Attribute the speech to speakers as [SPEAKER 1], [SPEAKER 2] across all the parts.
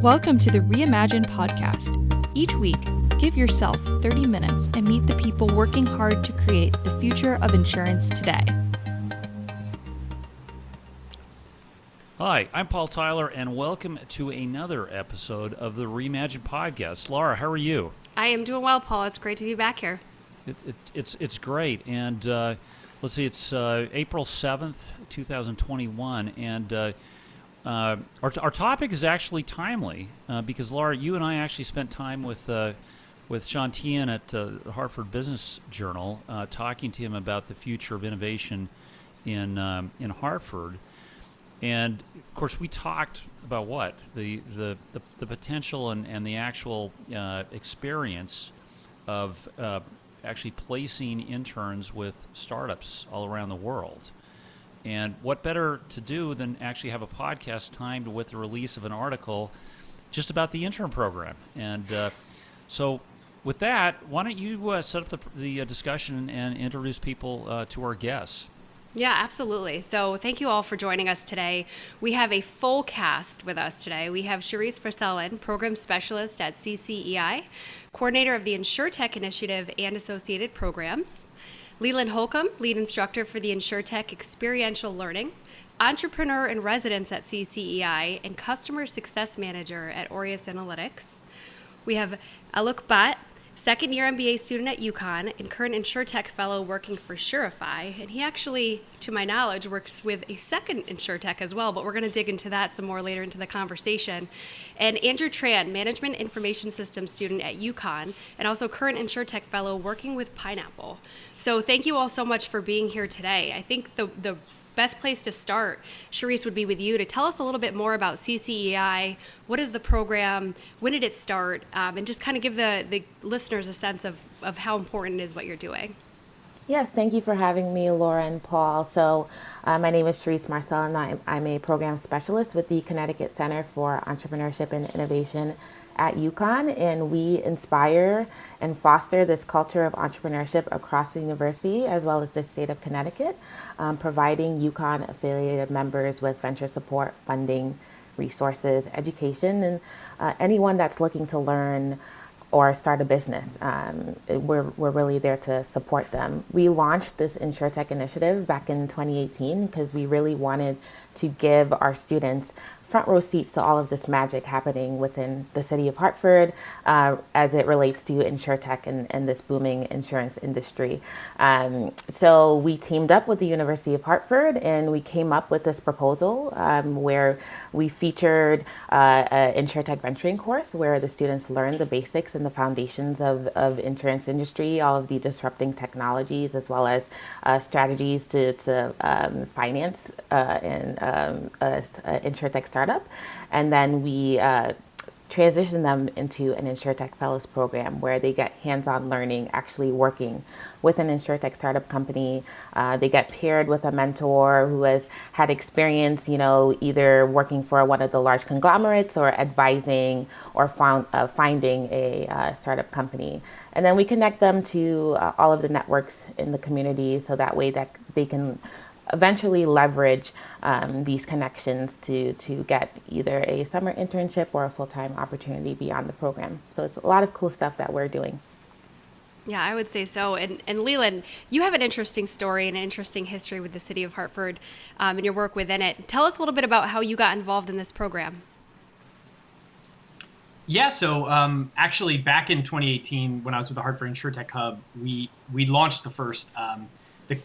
[SPEAKER 1] Welcome to the Reimagine podcast. Each week, give yourself 30 minutes and meet the people working hard to create the future of insurance today.
[SPEAKER 2] Hi, I'm Paul Tyler, and welcome to another episode of the Reimagine podcast. Laura, how are you?
[SPEAKER 3] I am doing well, Paul. It's great to be back here.
[SPEAKER 2] It's great, and let's see, it's April 7th, 2021, and our topic is actually timely because, Laura, you and I actually spent time with Dinan at the Hartford Business Journal talking to him about the future of innovation in Hartford. And of course, we talked about what the potential and the actual experience of actually placing interns with startups all around the world. And what better to do than actually have a podcast timed with the release of an article just about the intern program? And so, with that, why don't you set up the discussion and introduce people to our guests?
[SPEAKER 3] Yeah, absolutely. So thank you all for joining us today. We have a full cast with us today. We have Charisse Marcellin, Program Specialist at CCEI, Coordinator of the Insurtech Initiative and Associated Programs, Leland Holcomb, Lead Instructor for the Insurtech Experiential Learning, Entrepreneur in Residence at CCEI, and Customer Success Manager at Aureus Analytics. We have Alok Bhatt, second-year MBA student at UConn and current Insurtech fellow working for Surify. And he actually, to my knowledge, works with a second Insurtech as well, but we're going to dig into that some more later into the conversation. And Andrew Tran, Management Information Systems student at UConn and also current Insurtech fellow working with Pineapple. So thank you all so much for being here today. I think the best place to start, Charisse, would be with you to tell us a little bit more about CCEI. What is the program? When did it start? And just kind of give the listeners a sense of how important it is what you're doing.
[SPEAKER 4] Yes, thank you for having me, Laura and Paul. So my name is Charisse Marcellin, and I'm a program specialist with the Connecticut Center for Entrepreneurship and Innovation at UConn, and we inspire and foster this culture of entrepreneurship across the university as well as the state of Connecticut, providing UConn affiliated members with venture support, funding, resources, education, and anyone that's looking to learn or start a business. We're really there to support them. We launched this Insurtech initiative back in 2018 because we really wanted to give our students front row seats to all of this magic happening within the city of Hartford as it relates to Insurtech and this booming insurance industry. So we teamed up with the University of Hartford and we came up with this proposal where we featured an Insurtech venturing course where the students learn the basics and the foundations of insurance industry, all of the disrupting technologies, as well as strategies to finance and Insurtech startup. And then we transition them into an Insurtech Fellows program where they get hands-on learning, actually working with an Insurtech startup company. They get paired with a mentor who has had experience, either working for one of the large conglomerates or advising or finding a startup company. And then we connect them to all of the networks in the community so that way that they can eventually leverage these connections to get either a summer internship or a full-time opportunity beyond the program. So it's a lot of cool stuff that we're doing.
[SPEAKER 3] Yeah, I would say so. And Leland, you have an interesting story and an interesting history with the city of Hartford and your work within it. Tell us a little bit about how you got involved in this program.
[SPEAKER 5] Yeah, so actually back in 2018, when I was with the Hartford Insurtech Hub, we launched the first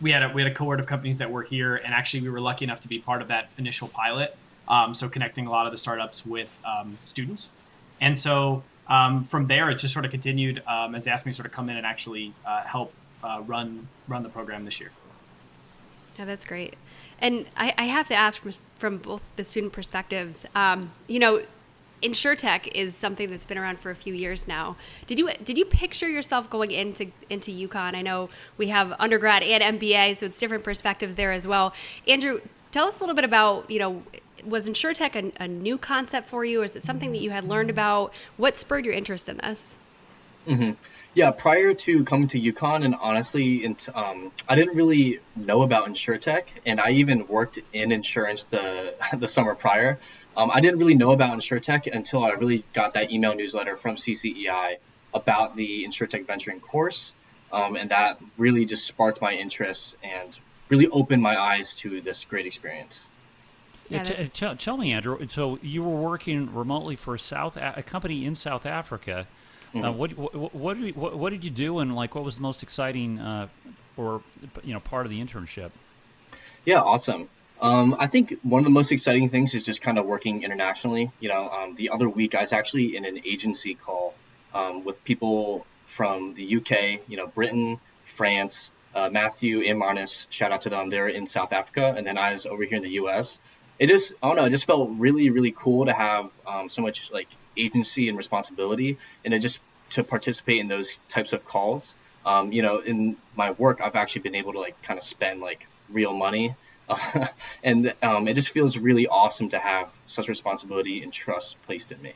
[SPEAKER 5] we had a cohort of companies that were here, and actually we were lucky enough to be part of that initial pilot. So connecting a lot of the startups with students. And so from there, it just sort of continued as they asked me to sort of come in and actually help run the program this year.
[SPEAKER 3] Yeah, that's great. And I have to ask from both the student perspectives, Insurtech is something that's been around for a few years now. Did you picture yourself going into UConn? I know we have undergrad and MBA, so it's different perspectives there as well. Andrew, tell us a little bit about, was Insurtech a new concept for you, or is it something that you had learned about? What spurred your interest in this?
[SPEAKER 6] hmm Yeah, prior to coming to UConn, and honestly, I didn't really know about InsurTech, and I even worked in insurance the the summer prior. I didn't really know about InsurTech until I really got that email newsletter from CCEI about the InsurTech venturing course, and that really just sparked my interest and really opened my eyes to this great experience.
[SPEAKER 3] Yeah,
[SPEAKER 2] Tell me, Andrew. So you were working remotely for a company in South Africa.
[SPEAKER 6] Mhm.
[SPEAKER 2] What did you do, and like what was the most exciting or part of the internship?
[SPEAKER 6] Yeah, awesome. I think one of the most exciting things is just kind of working internationally. The other week I was actually in an agency call with people from the UK, Britain, France, Matthew and Marnus, shout out to them. They're in South Africa, and then I was over here in the US. I don't know, it just felt really, really cool to have so much like agency and responsibility, and it just to participate in those types of calls. In my work, I've actually been able to like kind of spend like real money. And it just feels really awesome to have such responsibility and trust placed in me.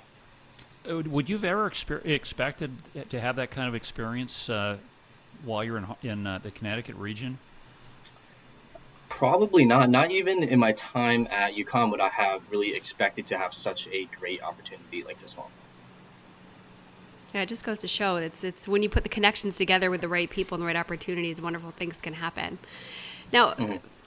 [SPEAKER 2] Would you have ever expected to have that kind of experience while you're in the Connecticut region?
[SPEAKER 6] Probably not. Not even in my time at UConn would I have really expected to have such a great opportunity like this one.
[SPEAKER 3] Yeah, it just goes to show it's when you put the connections together with the right people and the right opportunities, wonderful things can happen. Now,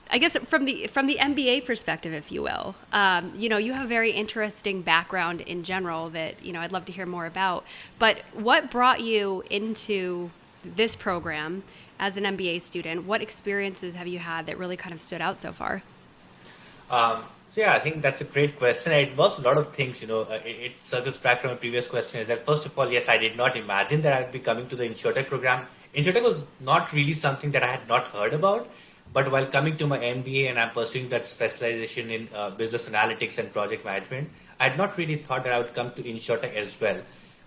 [SPEAKER 3] I guess from the MBA perspective, if you will, you have a very interesting background in general that I'd love to hear more about. But what brought you into this program as an MBA student? What experiences have you had that really kind of stood out so far?
[SPEAKER 7] So yeah, I think that's a great question. It involves a lot of things. It circles back from a previous question. Is that first of all, yes, I did not imagine that I'd be coming to the Insurtech program. Insurtech was not really something that I had not heard about. But while coming to my MBA and I'm pursuing that specialization in business analytics and project management, I had not really thought that I would come to Insurtech as well.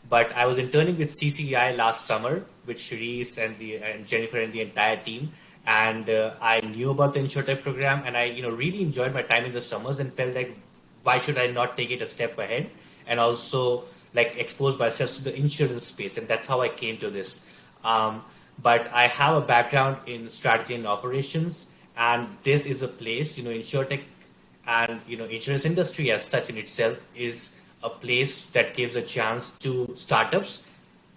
[SPEAKER 7] But I was interning with CCEI last summer with Sharice and Jennifer and the entire team. And I knew about the Insurtech program, and I really enjoyed my time in the summers and felt like why should I not take it a step ahead and also like expose myself to the insurance space. And that's how I came to this. But I have a background in strategy and operations, and this is a place, Insurtech and, insurance industry as such in itself is a place that gives a chance to startups,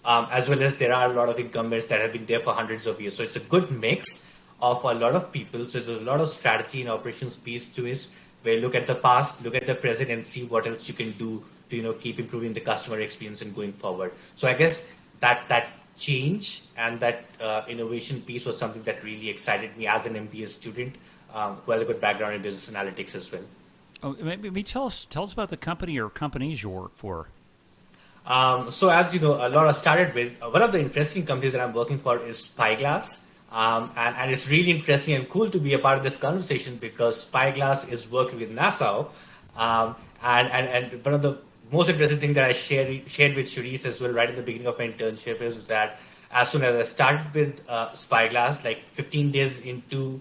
[SPEAKER 7] as well as there are a lot of incumbents that have been there for hundreds of years. So it's a good mix of a lot of people. So there's a lot of strategy and operations piece to it, where you look at the past, look at the present, and see what else you can do to, keep improving the customer experience and going forward. So I guess that change and that innovation piece was something that really excited me as an MBA student who has a good background in business analytics as well.
[SPEAKER 2] Oh, maybe tell us about the company or companies you work for.
[SPEAKER 7] So as you know, Laura started with one of the interesting companies that I'm working for is Spyglass. And it's really interesting and cool to be a part of this conversation because Spyglass is working with NASA. And one of the most interesting thing that I shared with Sharice as well right at the beginning of my internship is that as soon as I started with Spyglass, like 15 days into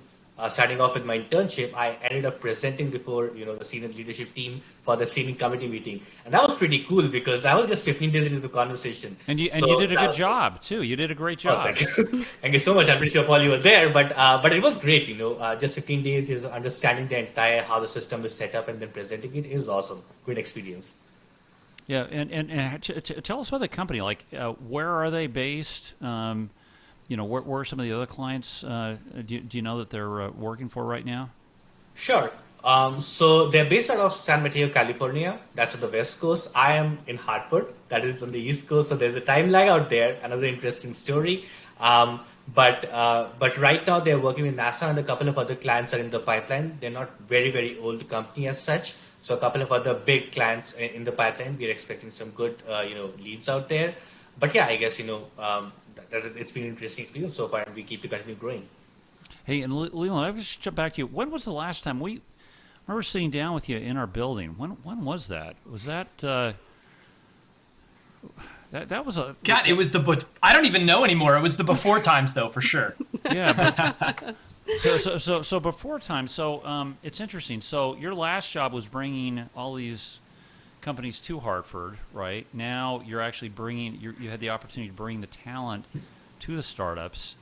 [SPEAKER 7] starting off with my internship, I ended up presenting before the senior leadership team for the steering committee meeting, and that was pretty cool because I was just 15 days into the conversation.
[SPEAKER 2] And you did a good job too. You did a great job.
[SPEAKER 7] Oh, thank you. Thank you so much. I'm pretty sure Paul, you were there, but it was great. Just 15 days is understanding the entire how the system is set up and then presenting it is awesome. Great experience.
[SPEAKER 2] Yeah, and tell us about the company. Like, where are they based? Where are some of the other clients? Do you know that they're working for right now?
[SPEAKER 7] Sure. So they're based out of San Mateo, California. That's on the West Coast. I am in Hartford. That is on the East Coast. So there's a time lag out there. Another interesting story. But right now they're working with NASA and a couple of other clients are in the pipeline. They're not very, very old company as such. So a couple of other big clients in the pipeline. We're expecting some good, leads out there. But yeah, I guess, it's been an interesting experience so far, and we keep to continue growing.
[SPEAKER 2] Hey, and Leland, I just jump back to you. When was the last time I remember sitting down with you in our building? When was that? Was that that was a
[SPEAKER 5] God? It was I don't even know anymore. It was the before times, though, for sure.
[SPEAKER 2] Yeah. So before time. So it's interesting. So your last job was bringing all these companies to Hartford, right? Now you're actually bringing, you had the opportunity to bring the talent to the startups.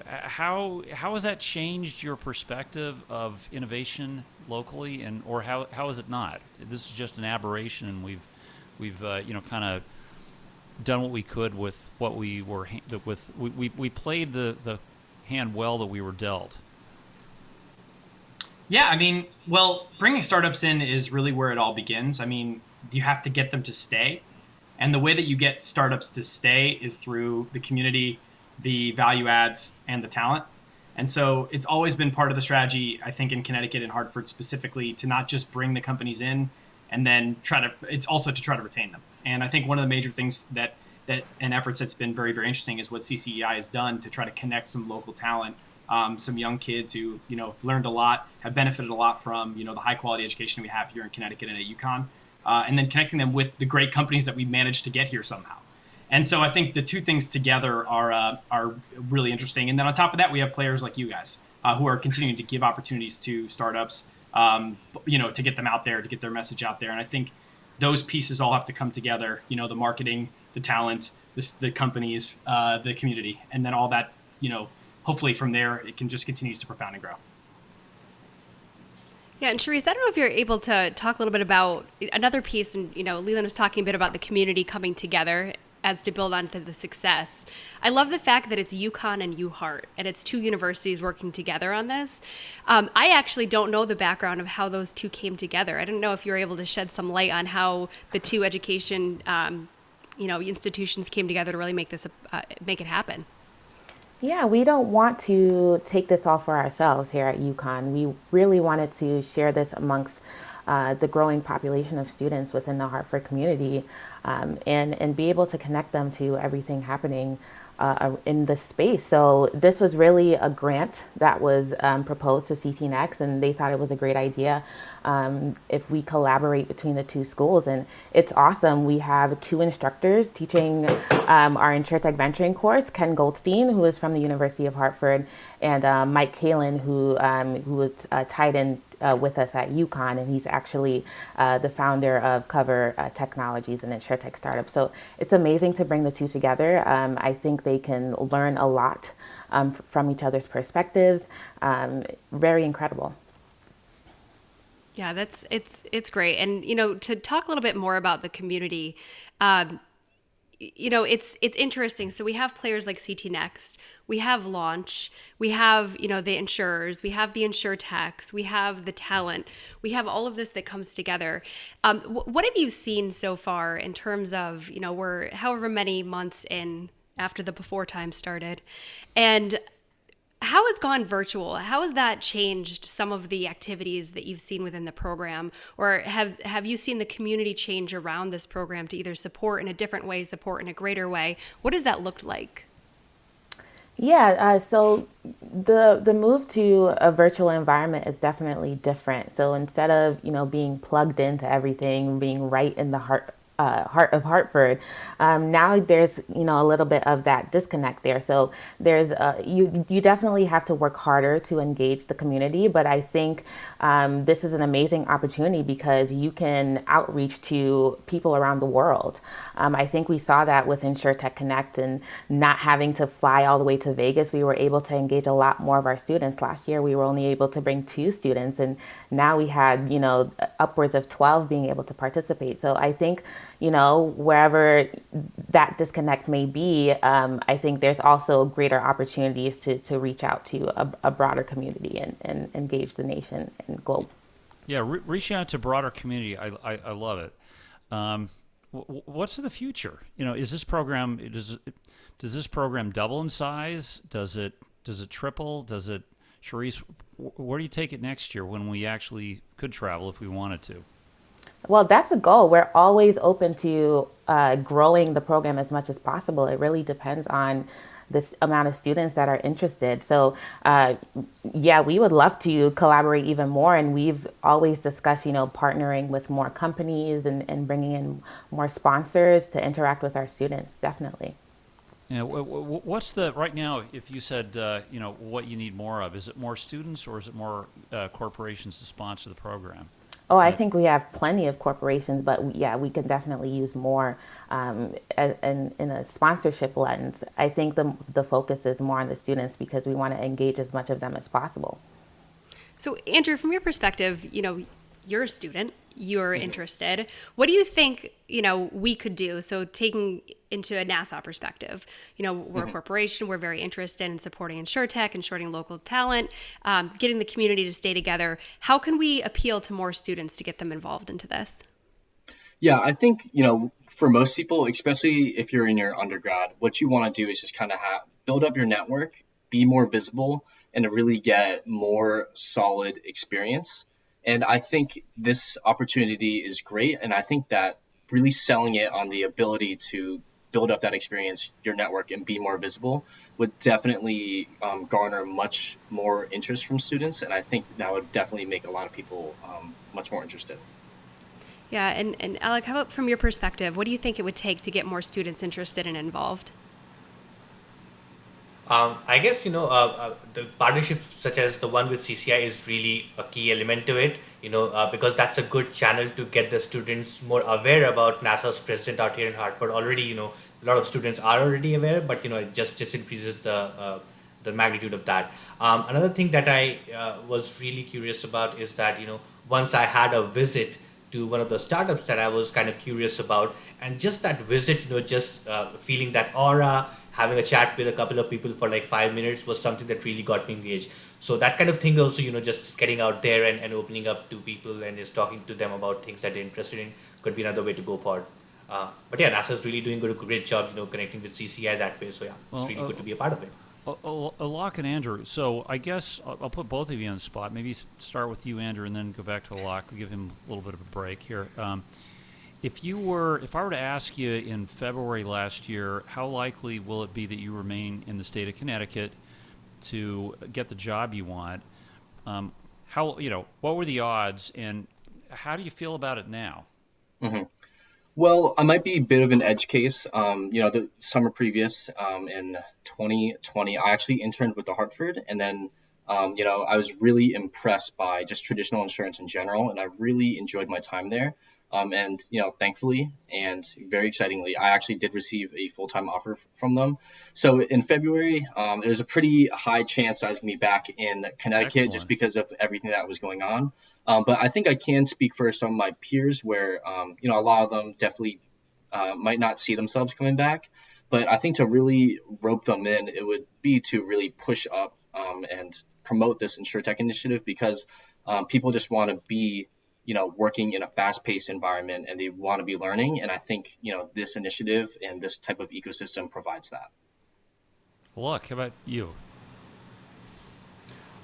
[SPEAKER 2] How has that changed your perspective of innovation locally, and or how is it not? This is just an aberration, and we've kind of done what we could with what we were we played the hand well that we were dealt.
[SPEAKER 5] Yeah, I mean, well, bringing startups in is really where it all begins. I mean, you have to get them to stay. And the way that you get startups to stay is through the community, the value adds, and the talent. And so it's always been part of the strategy, I think, in Connecticut and Hartford specifically, to not just bring the companies in and then it's also to try to retain them. And I think one of the major things that and efforts that's been very, very interesting is what CCEI has done to try to connect some local talent, some young kids who, learned a lot, have benefited a lot from, the high quality education we have here in Connecticut and at UConn, and then connecting them with the great companies that we managed to get here somehow. And so I think the two things together are really interesting. And then on top of that, we have players like you guys who are continuing to give opportunities to startups, to get them out there, to get their message out there. And I think those pieces all have to come together, the marketing, the talent, the companies, the community, and then all that, hopefully from there, it can just continue to profound and grow.
[SPEAKER 3] Yeah, and Charisse, I don't know if you're able to talk a little bit about another piece, and Leland was talking a bit about the community coming together as to build onto the success. I love the fact that it's UConn and UHart, and it's two universities working together on this. I actually don't know the background of how those two came together. I didn't know if you were able to shed some light on how the two education, institutions came together to really make this make it happen.
[SPEAKER 4] Yeah, we don't want to take this all for ourselves here at UConn. We really wanted to share this amongst the growing population of students within the Hartford community, and be able to connect them to everything happening in this space. So this was really a grant that was proposed to CT and they thought it was a great idea if we collaborate between the two schools. And it's awesome. We have two instructors teaching our Insurtech venturing course, Ken Goldstein, who is from the University of Hartford, and Mike Kalin, who was tied in with us at UConn, and he's actually the founder of Cover Technologies and Insurtech startup. So it's amazing to bring the two together. I think they can learn a lot from each other's perspectives. Very incredible.
[SPEAKER 3] Yeah, it's great. And to talk a little bit more about the community, it's interesting. So we have players like CT Next, we have Launch, we have, the insurers, we have the Insurtechs, we have the talent, we have all of this that comes together. What have you seen so far in terms of, we're however many months in after the before time started, and how has gone virtual? How has that changed some of the activities that you've seen within the program? Or have you seen the community change around this program to either support in a different way, support in a greater way? What does that look like?
[SPEAKER 4] Yeah, so the move to a virtual environment is definitely different. So instead of, being plugged into everything, being right in the heart of Hartford, now there's a little bit of that disconnect there. So there's you definitely have to work harder to engage the community, but I think this is an amazing opportunity because you can outreach to people around the world. I think we saw that with Insurtech Connect and not having to fly all the way to Vegas. We were able to engage a lot more of our students. Last year we were only able to bring 2 students, and now we had upwards of 12 being able to participate. So I think wherever that disconnect may be, I think there's also greater opportunities to reach out to a broader community and engage the nation and globe.
[SPEAKER 2] Yeah, reaching out to broader community, I love it. What's the future? Is this program, does this program double in size? Does it triple? Does it, Charisse, where do you take it next year when we actually could travel if we wanted to?
[SPEAKER 4] Well, that's a goal. We're always open to growing the program as much as possible. It really depends on this amount of students that are interested. So, we would love to collaborate even more. And we've always discussed, partnering with more companies and bringing in more sponsors to interact with our students, definitely.
[SPEAKER 2] Yeah, what's right now, if you said, what you need more of, is it more students or is it more corporations to sponsor the program?
[SPEAKER 4] Oh, I think we have plenty of corporations, but yeah, we can definitely use more in a sponsorship lens. I think the focus is more on the students because we want to engage as much of them as possible.
[SPEAKER 3] So, Andrew, from your perspective, you're a student, you're interested. What do you think, we could do? So, taking into a NASA perspective, we're a corporation, we're very interested in supporting Insurtech, ensuring local talent, getting the community to stay together. How can we appeal to more students to get them involved into this?
[SPEAKER 6] Yeah, I think, for most people, especially if you're in your undergrad, what you want to do is just kind of build up your network, be more visible, and to really get more solid experience. And I think this opportunity is great. And I think that really selling it on the ability to build up that experience, your network, and be more visible would definitely garner much more interest from students. And I think that would definitely make a lot of people much more interested.
[SPEAKER 3] Yeah, and Alec, how about from your perspective, what do you think it would take to get more students interested and involved?
[SPEAKER 7] I guess, the partnership such as the one with CCI is really a key element to it, because that's a good channel to get the students more aware about NASA's presence out here in Hartford. Already, a lot of students are already aware, but, it just increases the magnitude of that. Another thing that I was really curious about is that, once I had a visit to one of the startups that I was kind of curious about, and just that visit, just feeling that aura, having a chat with a couple of people for like 5 minutes was something that really got me engaged. So that kind of thing also, just getting out there and opening up to people and just talking to them about things that they're interested in could be another way to go forward. But yeah, NASA's really doing a great job, connecting with CCI that way. So yeah, it's really good to be a part of it.
[SPEAKER 2] Alok and Andrew, so I guess I'll put both of you on the spot. Maybe start with you, Andrew, and then go back to Alok. We'll give him a little bit of a break here. If I were to ask you in February last year, how likely will it be that you remain in the state of Connecticut to get the job you want? What were the odds, and how do you feel about it now?
[SPEAKER 6] Mm-hmm. Well, I might be a bit of an edge case. The summer previous, in 2020, I actually interned with the Hartford, and then, I was really impressed by just traditional insurance in general, and I really enjoyed my time there. And, thankfully and very excitingly, I actually did receive a full-time offer from them. So in February, there's a pretty high chance I was going to be back in Connecticut. Excellent. Just because of everything that was going on. But I think I can speak for some of my peers where, a lot of them definitely might not see themselves coming back. But I think to really rope them in, it would be to really push up and promote this Insurtech initiative because people just want to be working in a fast-paced environment and they want to be learning. And I think, this initiative and this type of ecosystem provides that.
[SPEAKER 2] Look, how about you?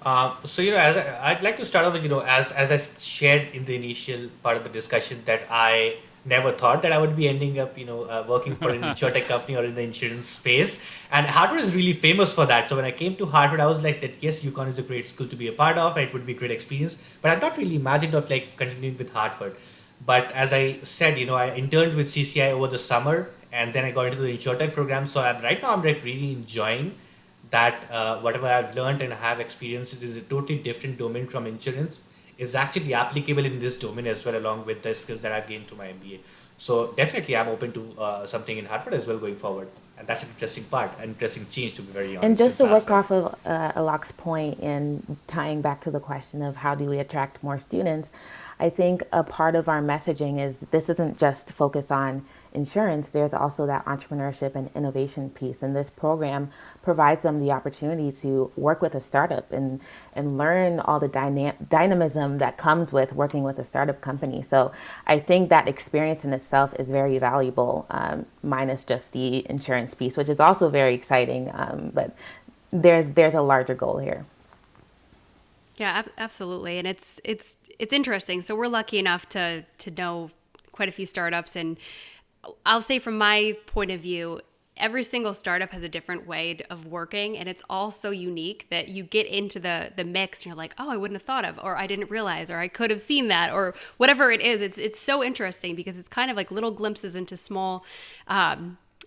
[SPEAKER 7] I'd like to start off with, as I shared in the initial part of the discussion that I never thought that I would be ending up, working for an Insurtech company or in the insurance space. And Hartford is really famous for that. So when I came to Hartford, I was like that, yes, UConn is a great school to be a part of. And it would be a great experience. But I'd not really imagined of continuing with Hartford. But as I said, I interned with CCI over the summer and then I got into the Insurtech program. So right now I'm really enjoying that whatever I've learned and have experiences is a totally different domain from insurance is actually applicable in this domain as well, along with the skills that I've gained through my MBA. So definitely I'm open to something in Hartford as well going forward. And that's an interesting part, an interesting change to be very honest.
[SPEAKER 4] And just to work off of Alok's point and tying back to the question of how do we attract more students, I think a part of our messaging is this isn't just focused on insurance. There's also that entrepreneurship and innovation piece. And this program provides them the opportunity to work with a startup and learn all the dynamism that comes with working with a startup company. So I think that experience in itself is very valuable, minus just the insurance piece, which is also very exciting. But there's a larger goal here.
[SPEAKER 3] Yeah, absolutely. And it's interesting. So we're lucky enough to know quite a few startups. And I'll say from my point of view, every single startup has a different way of working. And it's all so unique that you get into the mix and you're like, oh, I wouldn't have thought of, or I didn't realize, or I could have seen that, or whatever it is. It's so interesting because it's kind of like little glimpses into small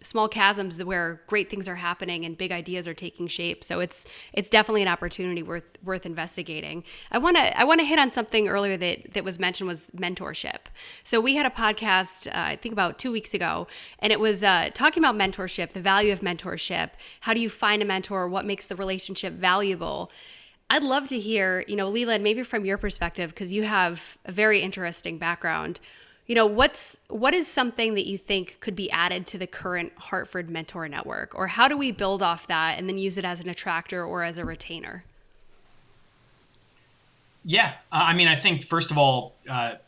[SPEAKER 3] small chasms where great things are happening and big ideas are taking shape. So it's definitely an opportunity worth investigating. I want to hit on something earlier that was mentioned, was mentorship. So we had a podcast I think about 2 weeks ago, and it was talking about mentorship, the value of mentorship. How do you find a mentor? What makes the relationship valuable? I'd love to hear, Leland, maybe from your perspective, because you have a very interesting background. What is something that you think could be added to the current Hartford mentor network, or how do we build off that and then use it as an attractor or as a retainer?
[SPEAKER 5] Yeah, I think first of all,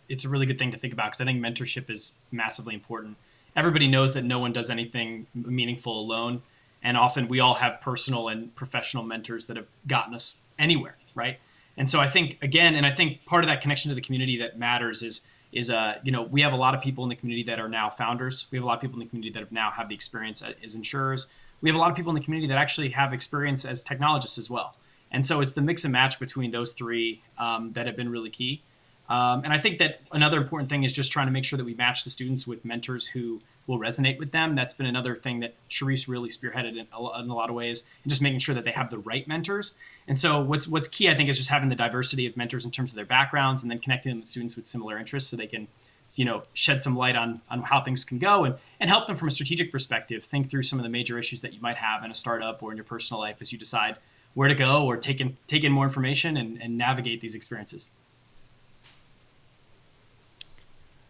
[SPEAKER 5] it's a really good thing to think about, because I think mentorship is massively important. Everybody knows that no one does anything meaningful alone, and often we all have personal and professional mentors that have gotten us anywhere, right? And so I think, again, and I think part of that connection to the community that matters is we have a lot of people in the community that are now founders. We have a lot of people in the community that now have the experience as insurers. We have a lot of people in the community that actually have experience as technologists as well. And so it's the mix and match between those three that have been really key. And I think that another important thing is just trying to make sure that we match the students with mentors who will resonate with them. That's been another thing that Charisse really spearheaded in a lot of ways, and just making sure that they have the right mentors. And so what's key, I think, is just having the diversity of mentors in terms of their backgrounds, and then connecting the students with similar interests so they can, shed some light on how things can go, and help them from a strategic perspective, think through some of the major issues that you might have in a startup or in your personal life as you decide where to go or take in more information and navigate these experiences.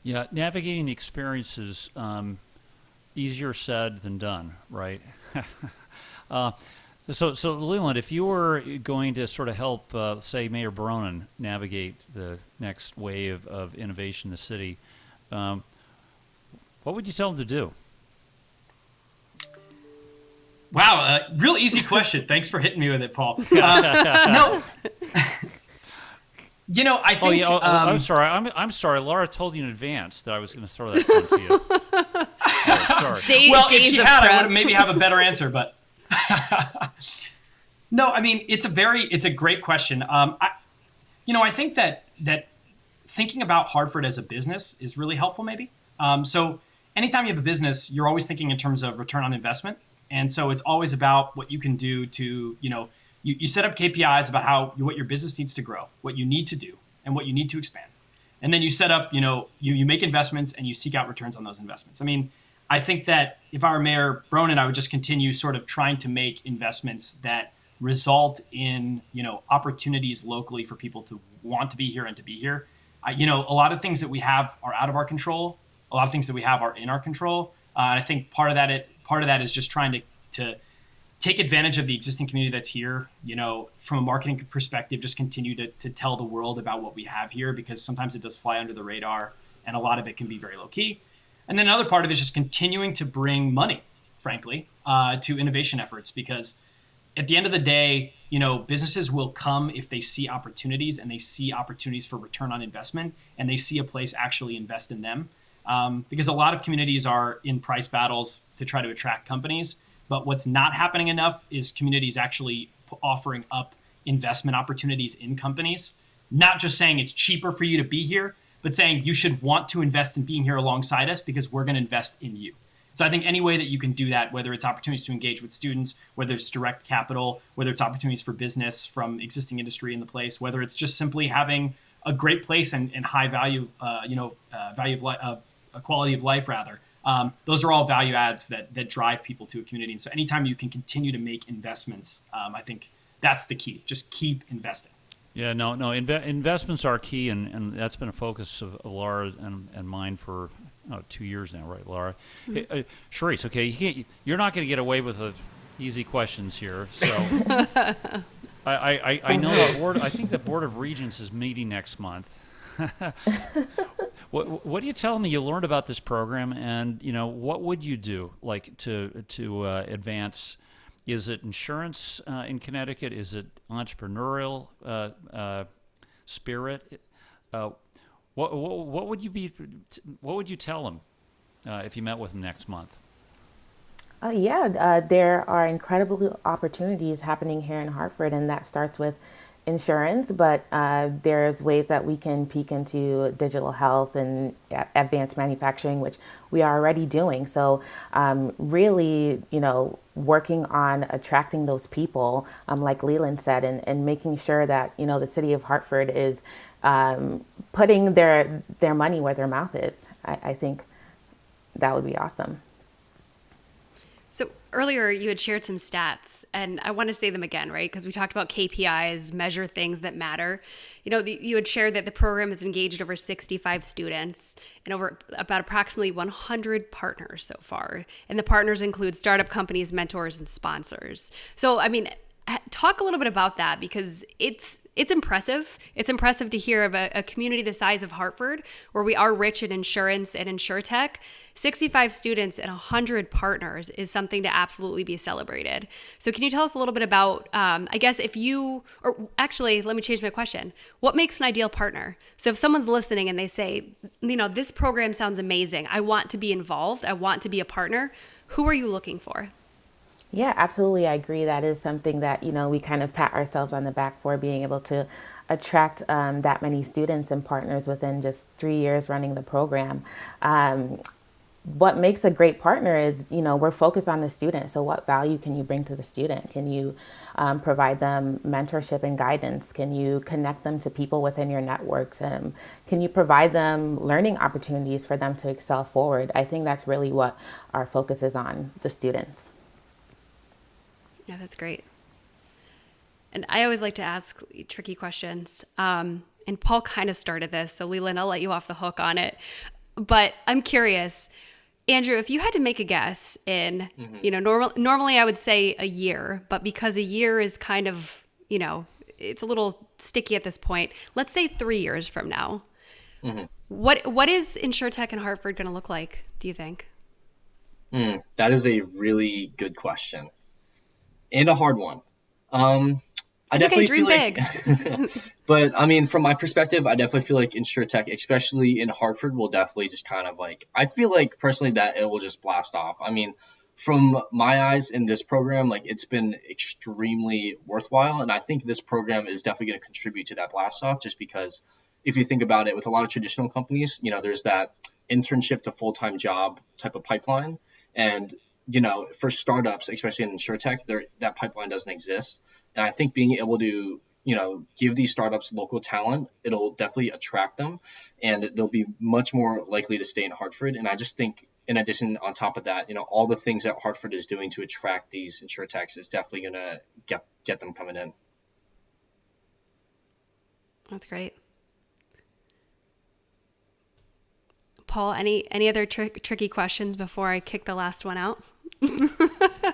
[SPEAKER 2] Yeah, navigating the experiences, easier said than done, right? So Leland, if you were going to sort of help, say, Mayor Bronin navigate the next wave of innovation in the city, what would you tell him to do?
[SPEAKER 5] Wow, real easy question. Thanks for hitting me with it, Paul. No. I think. Oh yeah.
[SPEAKER 2] I'm sorry. I'm sorry. Laura told you in advance that I was going to throw that one to you. Sorry.
[SPEAKER 5] If she had, I would maybe have a better answer. But no, it's a great question. I think that thinking about Hartford as a business is really helpful. Maybe. So anytime you have a business, you're always thinking in terms of return on investment, and so it's always about what you can do to You set up KPIs about what your business needs to grow, what you need to do, and what you need to expand. And then you set up, you make investments and you seek out returns on those investments. I think that if I were Mayor Bronin, I would just continue sort of trying to make investments that result in, opportunities locally for people to want to be here and to be here. A lot of things that we have are out of our control. A lot of things that we have are in our control. And I think part of that is just trying to take advantage of the existing community that's here, from a marketing perspective, just continue to tell the world about what we have here, because sometimes it does fly under the radar and a lot of it can be very low key. And then another part of it is just continuing to bring money, frankly, to innovation efforts, because at the end of the day, businesses will come if they see opportunities, and they see opportunities for return on investment, and they see a place actually invest in them. Because a lot of communities are in price battles to try to attract companies. But what's not happening enough is communities actually offering up investment opportunities in companies, not just saying it's cheaper for you to be here, but saying you should want to invest in being here alongside us because we're going to invest in you. So I think any way that you can do that, whether it's opportunities to engage with students, whether it's direct capital, whether it's opportunities for business from existing industry in the place, whether it's just simply having a great place and high value, value of life, quality of life rather. Those are all value adds that drive people to a community. And so anytime you can continue to make investments, I think that's the key. Just keep investing.
[SPEAKER 2] Yeah, investments are key, and that's been a focus of Laura and mine for 2 years now, right, Laura? Mm-hmm. Hey, Charisse, okay, you're not going to get away with the easy questions here. So I know I think the Board of Regents is meeting next month. What do you tell me you learned about this program, and what would you do to advance? Is it insurance in Connecticut? Is it entrepreneurial spirit? What would you tell them if you met with them next month?
[SPEAKER 4] There are incredible opportunities happening here in Hartford, and that starts with insurance, but there's ways that we can peek into digital health and advanced manufacturing, which we are already doing. So really, working on attracting those people, like Leland said, and making sure that, the city of Hartford is putting their money where their mouth is. I think that would be awesome.
[SPEAKER 3] So earlier you had shared some stats, and I want to say them again, right? Because we talked about KPIs, measure things that matter. You had shared that the program has engaged over 65 students and over about approximately 100 partners so far. And the partners include startup companies, mentors, and sponsors. So, talk a little bit about that, because it's impressive. It's impressive to hear of a community the size of Hartford, where we are rich in insurance and Insurtech. 65 students and 100 partners is something to absolutely be celebrated. So can you tell us a little bit about, let me change my question. What makes an ideal partner? So if someone's listening and they say, this program sounds amazing, I want to be involved, I want to be a partner, who are you looking for?
[SPEAKER 4] Yeah, absolutely. I agree. That is something that, we kind of pat ourselves on the back for, being able to attract that many students and partners within just 3 years running the program. What makes a great partner is, we're focused on the student. So what value can you bring to the student? Can you provide them mentorship and guidance? Can you connect them to people within your networks? Can you provide them learning opportunities for them to excel forward? I think that's really what our focus is on, the students.
[SPEAKER 3] Yeah, that's great. And I always like to ask tricky questions. And Paul kind of started this, so Leland, I'll let you off the hook on it. But I'm curious, Andrew, if you had to make a guess in, normally I would say a year, but because a year is kind of, it's a little sticky at this point. Let's say 3 years from now. Mm-hmm. What is Insurtech in Hartford going to look like, do you think?
[SPEAKER 6] That is a really good question. And a hard one. I definitely
[SPEAKER 3] dream
[SPEAKER 6] feel
[SPEAKER 3] big.
[SPEAKER 6] But from my perspective, I definitely feel like Insurtech, especially in Hartford, will definitely just kind of I feel like personally that it will just blast off. From my eyes in this program, it's been extremely worthwhile. And I think this program is definitely going to contribute to that blast off, just because if you think about it, with a lot of traditional companies, there's that internship to full-time job type of pipeline. And for startups, especially in Insurtech, that pipeline doesn't exist. And I think being able to, give these startups local talent, it'll definitely attract them, and they'll be much more likely to stay in Hartford. And I just think, in addition, on top of that, all the things that Hartford is doing to attract these Insurtechs is definitely going to get them coming in.
[SPEAKER 3] That's great. Paul, any other tricky questions before I kick the last one out?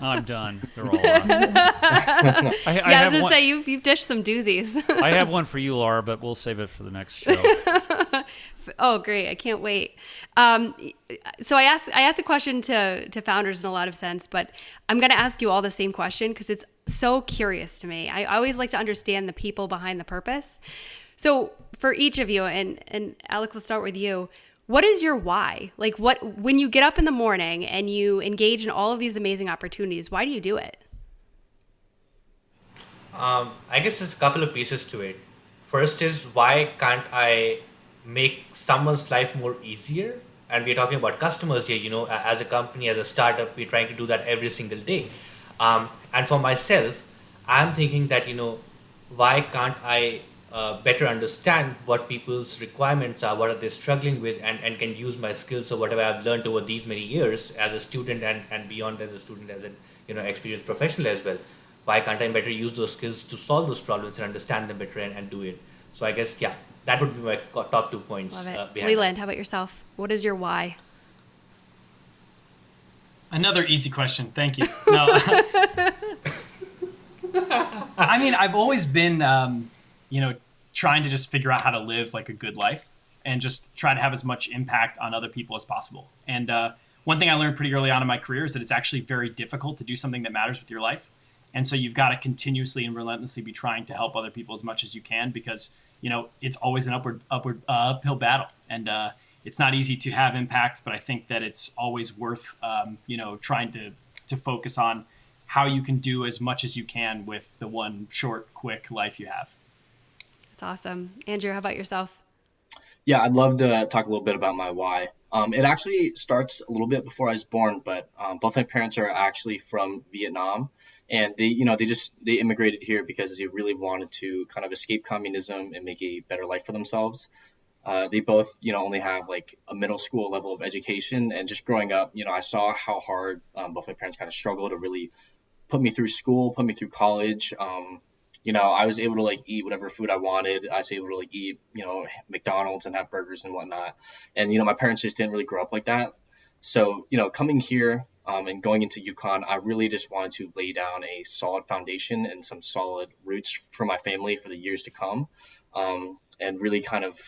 [SPEAKER 2] I'm done. They're all on.
[SPEAKER 3] I was going to say, you've dished some doozies.
[SPEAKER 2] I have one for you, Laura, but we'll save it for the next show.
[SPEAKER 3] Oh, great. I can't wait. So I asked a question to founders in a lot of sense, but I'm going to ask you all the same question because it's so curious to me. I always like to understand the people behind the purpose. So for each of you, and Alec, we'll start with you. What is your why? When you get up in the morning and you engage in all of these amazing opportunities, why do you do it?
[SPEAKER 7] I guess there's a couple of pieces to it. First is, why can't I make someone's life more easier? And we're talking about customers here, as a company, as a startup, we're trying to do that every single day. And for myself, I'm thinking that, why can't I better understand what people's requirements are, what are they struggling with, and can use my skills or whatever I've learned over these many years as a student and beyond as a student, as an experienced professional as well. Why can't I better use those skills to solve those problems and understand them better and do it? So I guess, that would be my top 2 points.
[SPEAKER 3] Love it. Leland, how about yourself? What is your why?
[SPEAKER 5] Another easy question. Thank you. No. I've always been, trying to just figure out how to live a good life and just try to have as much impact on other people as possible. And one thing I learned pretty early on in my career is that it's actually very difficult to do something that matters with your life. And so you've got to continuously and relentlessly be trying to help other people as much as you can, because, it's always an uphill battle. And it's not easy to have impact, but I think that it's always worth, trying to focus on how you can do as much as you can with the one short, quick life you have.
[SPEAKER 3] It's awesome. Andrew, how about yourself?
[SPEAKER 6] Yeah, I'd love to talk a little bit about my why. It actually starts a little bit before I was born, but both my parents are actually from Vietnam, and they immigrated here because they really wanted to kind of escape communism and make a better life for themselves. They both, only have like a middle school level of education, and just growing up, I saw how hard both my parents kind of struggled to really put me through school, put me through college. I was able to like eat whatever food I wanted. I was able to like eat, McDonald's and have burgers and whatnot. And, my parents just didn't really grow up like that. So, coming here and going into UConn, I really just wanted to lay down a solid foundation and some solid roots for my family for the years to come, and really kind of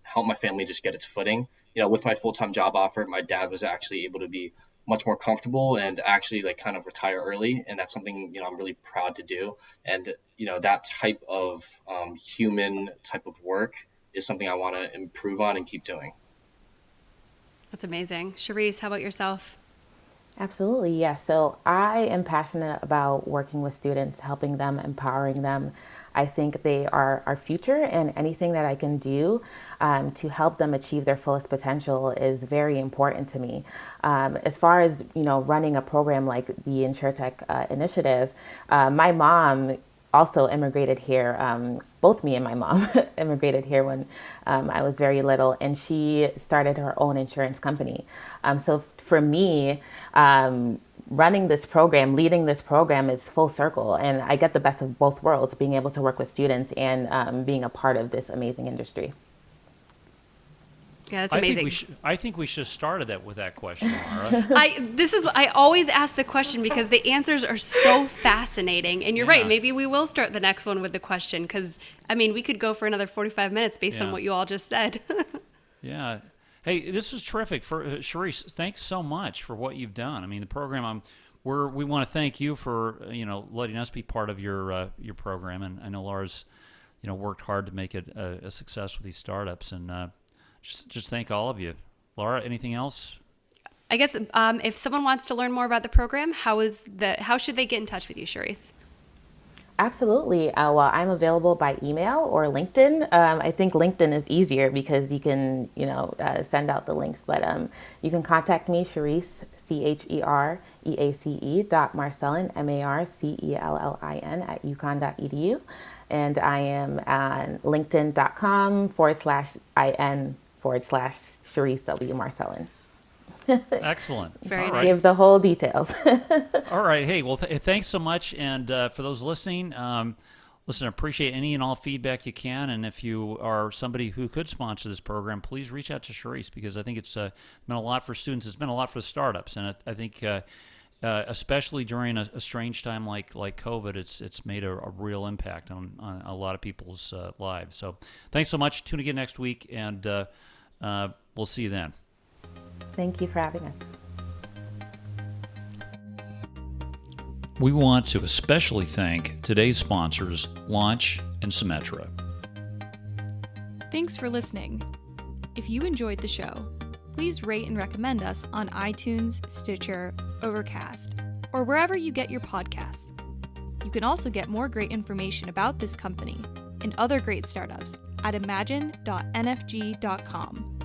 [SPEAKER 6] help my family just get its footing. With my full-time job offer, my dad was actually able to be much more comfortable and actually like kind of retire early. And that's something, I'm really proud to do. And, that type of human type of work is something I want to improve on and keep doing.
[SPEAKER 3] That's amazing. Charisse, how about yourself?
[SPEAKER 4] Absolutely, yes. So I am passionate about working with students, helping them, empowering them. I think they are our future, and anything that I can do to help them achieve their fullest potential is very important to me. As far as running a program like the Insurtech initiative, my mom also immigrated here. Both me and my mom immigrated here when I was very little, and she started her own insurance company. So for me, running this program, leading this program is full circle, and I get the best of both worlds, being able to work with students and being a part of this amazing industry.
[SPEAKER 3] Yeah, that's amazing.
[SPEAKER 2] I think we should have started that with that question, Laura.
[SPEAKER 3] I always ask the question because the answers are so fascinating. And you're right. Maybe we will start the next one with the question because, we could go for another 45 minutes based on what you all just said.
[SPEAKER 2] Yeah. Hey, this is terrific. For Charisse, thanks so much for what you've done. The program, we want to thank you for letting us be part of your program, and I know Laura's worked hard to make it a success with these startups, and just thank all of you. Laura, anything else?
[SPEAKER 3] I guess if someone wants to learn more about the program, how should they get in touch with you, Charisse?
[SPEAKER 4] Absolutely. Well, I'm available by email or LinkedIn. I think LinkedIn is easier because you can, send out the links. But you can contact me, Charisse, CHEREACE.Marcellin, MARCELLIN @UConn.edu. And I am on LinkedIn.com/IN/Charisse W. Marcellin.
[SPEAKER 2] Excellent.
[SPEAKER 3] Very
[SPEAKER 2] All
[SPEAKER 3] nice.
[SPEAKER 2] right.
[SPEAKER 4] Give the whole details.
[SPEAKER 2] All right. Hey, well, thanks so much. And for those listening, listen, I appreciate any and all feedback you can. And if you are somebody who could sponsor this program, please reach out to Charisse, because I think it's been a lot for students. It's been a lot for startups. And I think especially during a strange time like COVID, it's made a real impact on a lot of people's lives. So thanks so much. Tune again next week, and we'll see you then.
[SPEAKER 4] Thank you for having us.
[SPEAKER 2] We want to especially thank today's sponsors, Launch and Symetra.
[SPEAKER 1] Thanks for listening. If you enjoyed the show, please rate and recommend us on iTunes, Stitcher, Overcast, or wherever you get your podcasts. You can also get more great information about this company and other great startups at imagine.nfg.com.